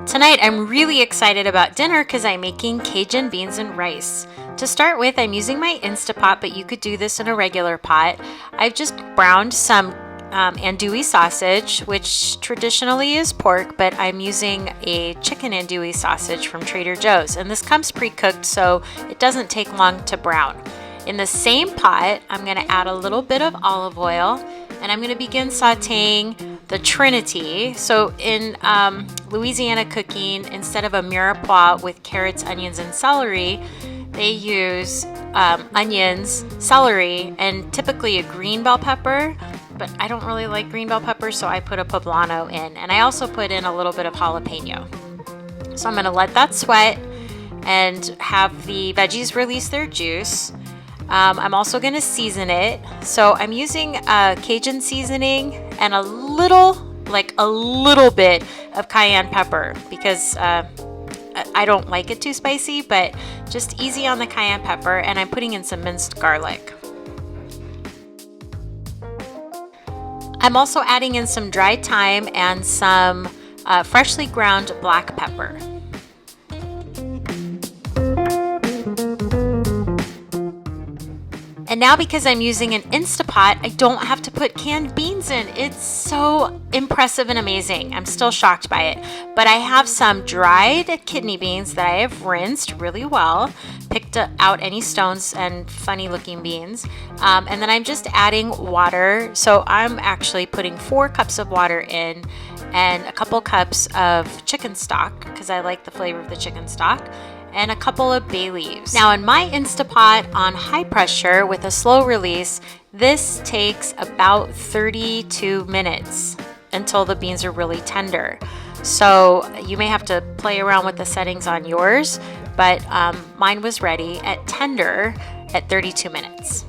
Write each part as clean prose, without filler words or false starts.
Tonight I'm really excited about dinner because I'm making Cajun beans and rice. To start with, I'm using my Instapot, but you could do this in a regular pot. I've just browned some andouille sausage, which traditionally is pork, but I'm using a chicken andouille sausage from Trader Joe's, and this comes pre-cooked so it doesn't take long to brown. In the same pot, I'm going to add a little bit of olive oil, and I'm going to begin sauteing the Trinity. So in Louisiana cooking, instead of a mirepoix with carrots, onions, and celery, they use onions, celery, and typically a green bell pepper, but I don't really like green bell pepper, so I put a poblano in, and I also put in a little bit of jalapeno. So I'm going to let that sweat and have the veggies release their juice. I'm also going to season it. So I'm using Cajun seasoning and a little bit of cayenne pepper because I don't like it too spicy, but just easy on the cayenne pepper, and I'm putting in some minced garlic. I'm also adding in some dried thyme and some freshly ground black pepper. And now, because I'm using an Instapot, I don't have to put canned beans in. It's so impressive and amazing. I'm still shocked by it. But I have some dried kidney beans that I have rinsed really well, picked out any stones and funny looking beans. And then I'm just adding water. So I'm actually putting 4 cups of water in and a couple cups of chicken stock because I like the flavor of the chicken stock, and a couple of bay leaves. Now in my Instapot on high pressure with a slow release, this takes about 32 minutes until the beans are really tender. So you may have to play around with the settings on yours, but mine was ready at tender at 32 minutes.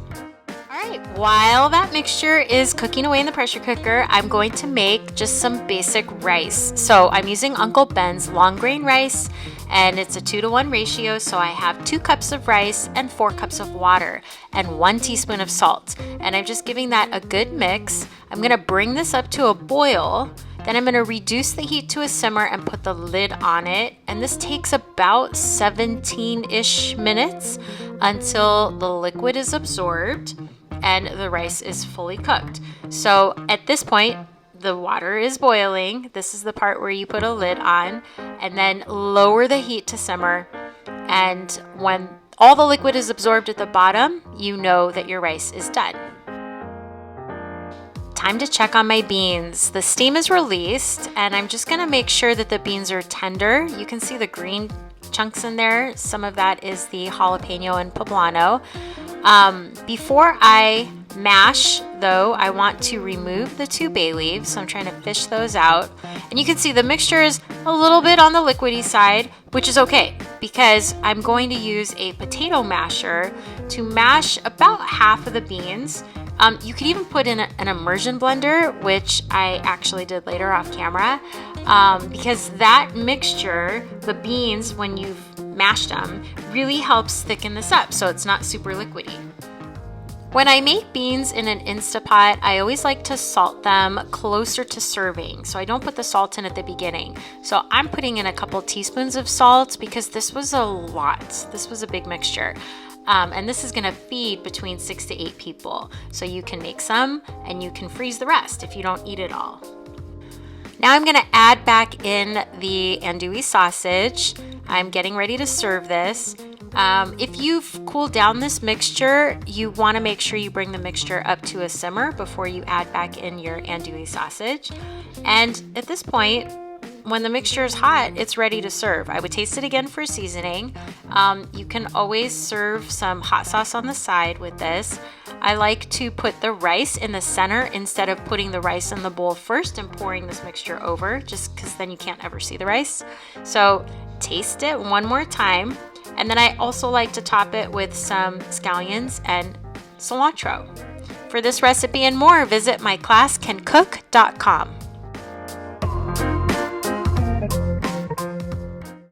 Alright, while that mixture is cooking away in the pressure cooker, I'm going to make just some basic rice. So I'm using Uncle Ben's long grain rice, and it's a 2-to-1 ratio, so I have 2 cups of rice and 4 cups of water and 1 teaspoon of salt. And I'm just giving that a good mix. I'm going to bring this up to a boil, then I'm going to reduce the heat to a simmer and put the lid on it. And this takes about 17-ish minutes until the liquid is absorbed and the rice is fully cooked. So at this point, the water is boiling. This is the part where you put a lid on and then lower the heat to simmer. And when all the liquid is absorbed at the bottom, you know that your rice is done. Time to check on my beans. The steam is released, and I'm just gonna make sure that the beans are tender. You can see the green chunks in there. Some of that is the jalapeno and poblano. Before I mash, though, I want to remove the 2 bay leaves, so I'm trying to fish those out. And you can see the mixture is a little bit on the liquidy side, which is okay because I'm going to use a potato masher to mash about half of the beans. You could even put in an immersion blender, which I actually did later off camera, because that mixture, the beans, when you've mashed them, really helps thicken this up so it's not super liquidy. When I make beans in an Instapot, I always like to salt them closer to serving, so I don't put the salt in at the beginning. So I'm putting in a couple teaspoons of salt because this was a lot. This was a big mixture. And this is gonna feed between 6 to 8 people. So you can make some and you can freeze the rest if you don't eat it all. Now I'm gonna add back in the andouille sausage. I'm getting ready to serve this. If you've cooled down this mixture, you want to make sure you bring the mixture up to a simmer before you add back in your andouille sausage. And at this point, when the mixture is hot, it's ready to serve. I would taste it again for seasoning. You can always serve some hot sauce on the side with this. I like to put the rice in the center instead of putting the rice in the bowl first and pouring this mixture over, just because then you can't ever see the rice. So taste it one more time. And then I also like to top it with some scallions and cilantro. For this recipe and more, visit myclasscancook.com.